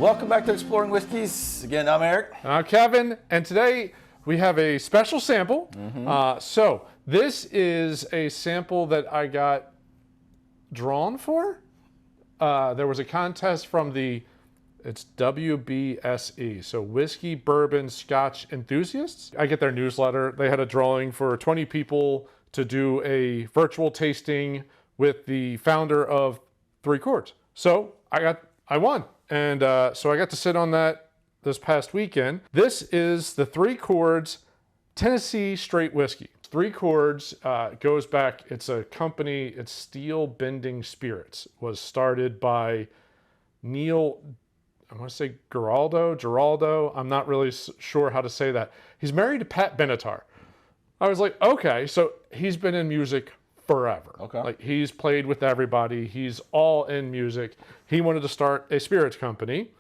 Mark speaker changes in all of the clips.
Speaker 1: Welcome back to Exploring Whiskeys. Again, I'm Eric.
Speaker 2: I'm Kevin, and today we have a special sample. So this is a sample that I got drawn for. There was a contest from it's WBSE, so Whiskey, Bourbon, Scotch Enthusiasts. I get their newsletter. They had a drawing for 20 people to do a virtual tasting with the founder of Three Chords. So I won. And so I got to sit on that this past weekend. This is the Three Chords Tennessee Straight Whiskey. Three Chords goes back, it's a company, it's Steel Bending Spirits. Was started by Neil, I want to say Giraldo. I'm not really sure how to say that. He's married to Pat Benatar. I was like, okay, so he's been in music forever.
Speaker 1: Okay.
Speaker 2: Like he's played with everybody. He's all in music. He wanted to start a spirits company.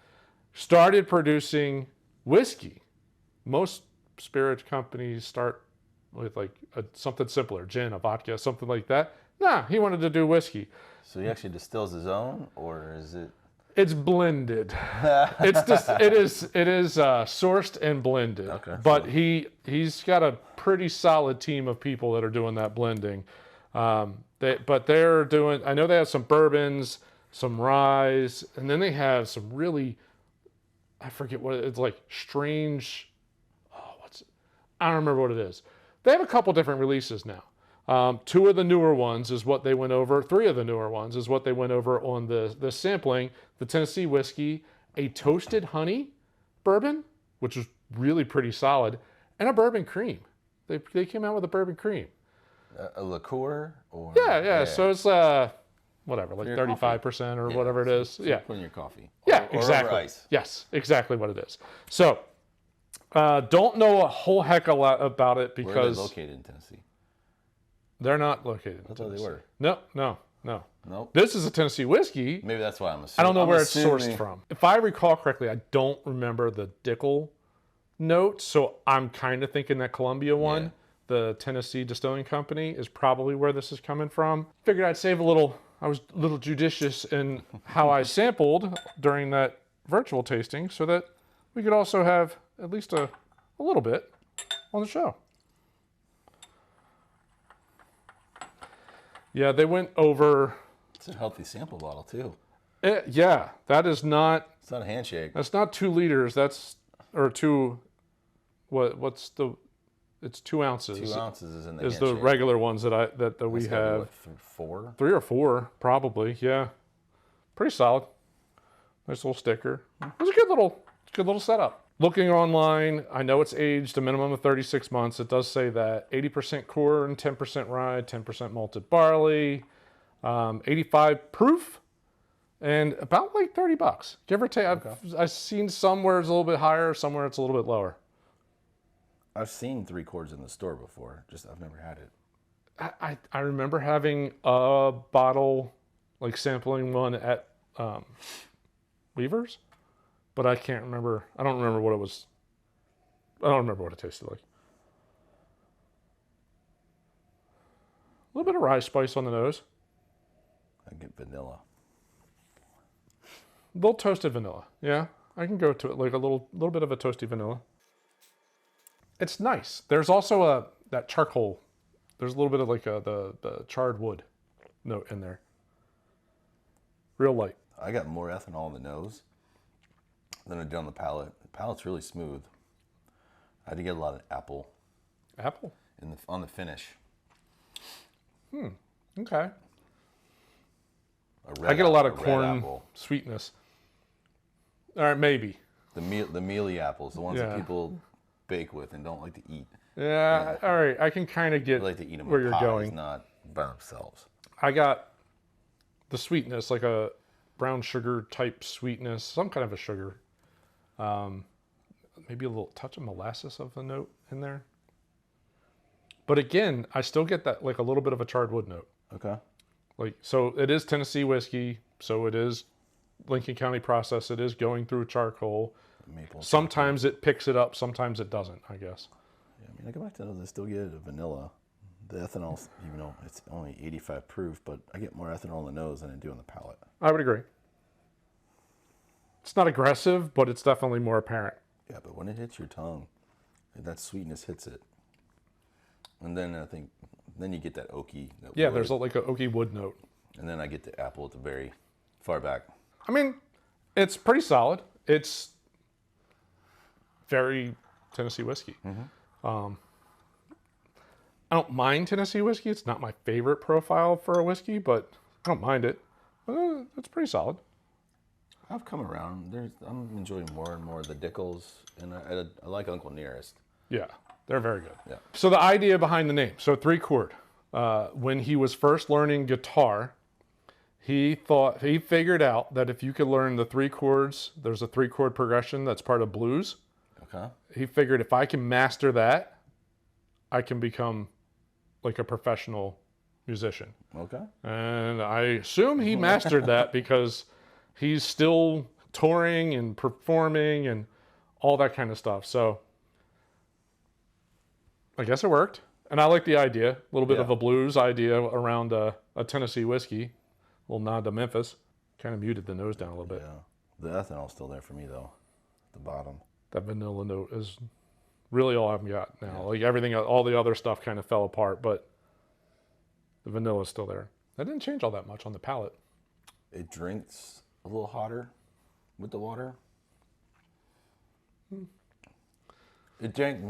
Speaker 2: Started producing whiskey. Most spirits companies start with like something simpler, gin, a vodka, something like that. Nah, he wanted to do whiskey.
Speaker 1: So he actually distills his own, or is it?
Speaker 2: It's blended. It is sourced and blended.
Speaker 1: Okay.
Speaker 2: But he's got a pretty solid team of people that are doing that blending. They're doing. I know they have some bourbons, some ryes, and then they have some really. I forget what it's like. Strange. Oh, what's it? I don't remember what it is. They have a couple different releases now. Two of the newer ones is what they went over. Three of the newer ones is what they went over on the sampling. The Tennessee whiskey, a toasted honey bourbon, which is really pretty solid, and a bourbon cream. They came out with a bourbon cream.
Speaker 1: A liqueur, or
Speaker 2: Yeah. So it's whatever, like 35% or whatever it is.
Speaker 1: So
Speaker 2: yeah.
Speaker 1: put in your coffee.
Speaker 2: Yeah,
Speaker 1: or
Speaker 2: exactly.
Speaker 1: Over ice.
Speaker 2: Yes, exactly what it is. So don't know a whole heck of a lot about it because
Speaker 1: Where are they located in Tennessee?
Speaker 2: They're not located in
Speaker 1: I thought
Speaker 2: Tennessee.
Speaker 1: they were.
Speaker 2: No.
Speaker 1: Nope.
Speaker 2: This is a Tennessee whiskey.
Speaker 1: Maybe that's why I'm assuming.
Speaker 2: I don't know
Speaker 1: I'm
Speaker 2: where it's
Speaker 1: assuming...
Speaker 2: sourced from. If I recall correctly, I don't remember the Dickel note, so I'm kind of thinking that Columbia one, the Tennessee Distilling Company, is probably where this is coming from. Figured I'd save a little. I was a little judicious in how I sampled during that virtual tasting so that we could also have at least a little bit on the show. Yeah, they went over.
Speaker 1: It's a healthy sample bottle too.
Speaker 2: That is not.
Speaker 1: It's not a handshake.
Speaker 2: That's not 2 liters. That's or 2. What's the? It's 2 ounces.
Speaker 1: 2 ounces is in the
Speaker 2: is
Speaker 1: handshake.
Speaker 2: the regular ones that we have.
Speaker 1: What, 4?
Speaker 2: 3 or 4 probably. Yeah, pretty solid. Nice little sticker. It was a good little setup. Looking online, I know it's aged a minimum of 36 months. It does say that 80% corn, 10% rye, 10% malted barley, 85 proof, and about like $30, give or take. I've seen somewhere it's a little bit higher, somewhere it's a little bit lower.
Speaker 1: I've seen Three Chords in the store before. Just I've never had it.
Speaker 2: I remember having a bottle, like sampling one at Weaver's. But I can't remember. I don't remember what it was. I don't remember what it tasted like. A little bit of rye spice on the nose.
Speaker 1: I get vanilla.
Speaker 2: A little toasted vanilla. Yeah, I can go to it like a little bit of a toasty vanilla. It's nice. There's also that charcoal. There's a little bit of like the charred wood note in there. Real light.
Speaker 1: I got more ethanol in the nose than I did on the palate. The palate's really smooth. I had to get a lot of apple.
Speaker 2: Apple?
Speaker 1: On the finish.
Speaker 2: Okay. I get a lot of corn
Speaker 1: apple.
Speaker 2: Sweetness. All right, maybe.
Speaker 1: The mealy apples, the ones that people bake with and don't like to eat.
Speaker 2: Yeah. All right. I can kind of get
Speaker 1: They like to eat them
Speaker 2: where
Speaker 1: in
Speaker 2: you're
Speaker 1: pies,
Speaker 2: going.
Speaker 1: not by themselves.
Speaker 2: I got the sweetness, like a brown sugar type sweetness, some kind of a sugar. Maybe a little touch of molasses of a note in there. But again, I still get that like a little bit of a charred wood note.
Speaker 1: Okay.
Speaker 2: Like, so it is Tennessee whiskey, so it is Lincoln County process. It is going through charcoal.
Speaker 1: Maple.
Speaker 2: Sometimes it picks it up, sometimes it doesn't, I guess.
Speaker 1: Yeah, I mean, I go back to those. I still get a vanilla. The ethanol, even though it's only 85 proof, but I get more ethanol in the nose than I do on the palate.
Speaker 2: I would agree. It's not aggressive, but it's definitely more apparent.
Speaker 1: Yeah, but when it hits your tongue, that sweetness hits it. And then I think, then you get that oaky. That
Speaker 2: Yeah,
Speaker 1: wood.
Speaker 2: there's like an oaky wood note.
Speaker 1: And then I get the apple at the very far back.
Speaker 2: I mean, it's pretty solid. It's very Tennessee whiskey. I don't mind Tennessee whiskey. It's not my favorite profile for a whiskey, but I don't mind it. It's pretty solid.
Speaker 1: I've come around. I'm enjoying more and more of the Dickles, and I like Uncle Nearest.
Speaker 2: Yeah, they're very good.
Speaker 1: Yeah.
Speaker 2: So the idea behind the name, so 3 chord. When he was first learning guitar, he figured out that if you could learn the 3 chords, there's a 3 chord progression that's part of blues.
Speaker 1: Okay.
Speaker 2: He figured if I can master that, I can become like a professional musician.
Speaker 1: Okay.
Speaker 2: And I assume he mastered that because he's still touring and performing and all that kind of stuff. So I guess it worked. And I like the idea, a little bit of a blues idea around a Tennessee whiskey, a little nod to Memphis. Kind of muted the nose down a little bit.
Speaker 1: Yeah. The ethanol's still there for me though, at the bottom.
Speaker 2: That vanilla note is really all I've got now. Yeah. Like everything, all the other stuff kind of fell apart, but the vanilla's still there. That didn't change all that much on the palate.
Speaker 1: It drinks a little hotter with the water. It drank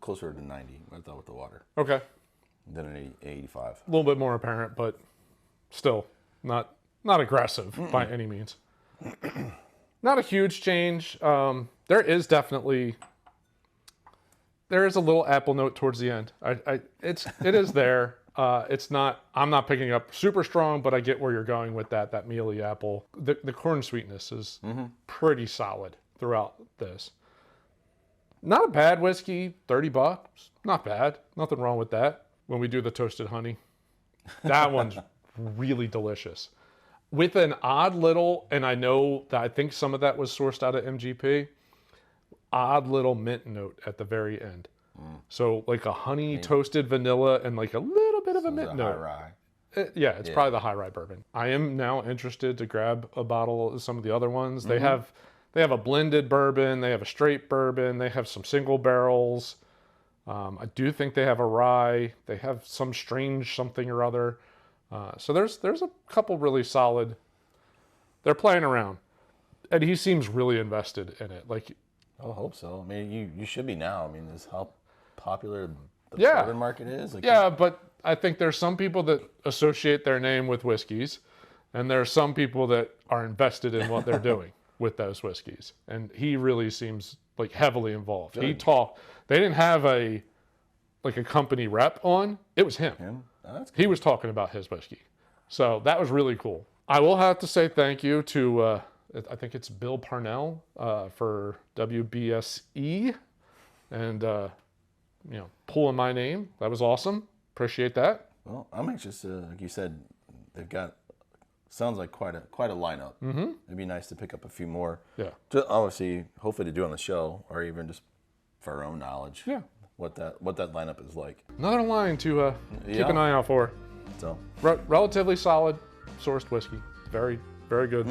Speaker 1: closer to 90, I thought, with the water.
Speaker 2: Okay.
Speaker 1: Than an 85.
Speaker 2: A little bit more apparent, but still not aggressive by any means. Not a huge change. There is a little apple note towards the end. It is there. It's not. I'm not picking up super strong, but I get where you're going with that mealy apple. The corn sweetness is pretty solid throughout this. Not a bad whiskey. $30, not bad. Nothing wrong with that. When we do the toasted honey, that one's really delicious. With an odd little, and I know that I think some of that was sourced out of MGP. Odd little mint note at the very end. So like a honey toasted vanilla and like a little bit of a mint note.
Speaker 1: High rye.
Speaker 2: It's probably the high rye bourbon. I am now interested to grab a bottle of some of the other ones. They have a blended bourbon. They have a straight bourbon. They have some single barrels. I do think they have a rye. They have some strange something or other. So there's a couple really solid. They're playing around, and he seems really invested in it. Like,
Speaker 1: I hope so. I mean, you should be now. I mean, this is how popular the
Speaker 2: Yeah.
Speaker 1: bourbon market is. Like,
Speaker 2: yeah, but I think there's some people that associate their name with whiskeys, and there are some people that are invested in what they're doing with those whiskeys. And he really seems like heavily involved.
Speaker 1: Good.
Speaker 2: He talked. They didn't have a company rep on. It was him.
Speaker 1: him. Oh, that's good.
Speaker 2: He was talking about his whiskey. So that was really cool. I will have to say thank you to, I think it's Bill Parnell for WBSE and, pulling my name. That was awesome. Appreciate that.
Speaker 1: Well, I'm anxious. Like you said, they've got sounds like quite a lineup. It'd be nice to pick up a few more.
Speaker 2: Yeah.
Speaker 1: Just, obviously, hopefully to do on the show, or even just for our own knowledge.
Speaker 2: Yeah.
Speaker 1: What that lineup is like.
Speaker 2: Another line to keep an eye out for.
Speaker 1: So
Speaker 2: Relatively solid sourced whiskey. Very, very good.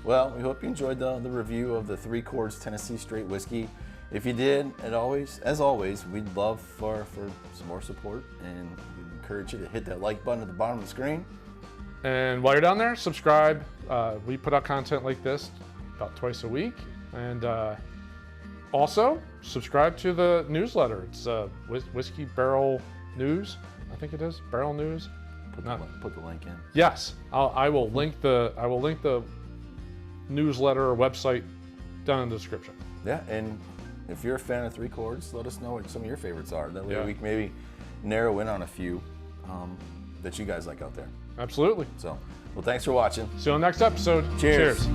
Speaker 1: well, we hope you enjoyed the review of the 3 Chords Tennessee Straight Whiskey. If you did, as always, we'd love for some more support, and we'd encourage you to hit that like button at the bottom of the screen.
Speaker 2: And while you're down there, subscribe. We put out content like this about twice a week. And also, subscribe to the newsletter. It's Whiskey Barrel News. I think it is Barrel News.
Speaker 1: Put the link in.
Speaker 2: Yes, I will link the newsletter or website down in the description.
Speaker 1: Yeah, and if you're a fan of 3 Chords, let us know what some of your favorites are. That way
Speaker 2: Yeah.
Speaker 1: we can maybe narrow in on a few that you guys like out there.
Speaker 2: Absolutely.
Speaker 1: So, well, thanks for watching.
Speaker 2: See you on the next episode.
Speaker 1: Cheers.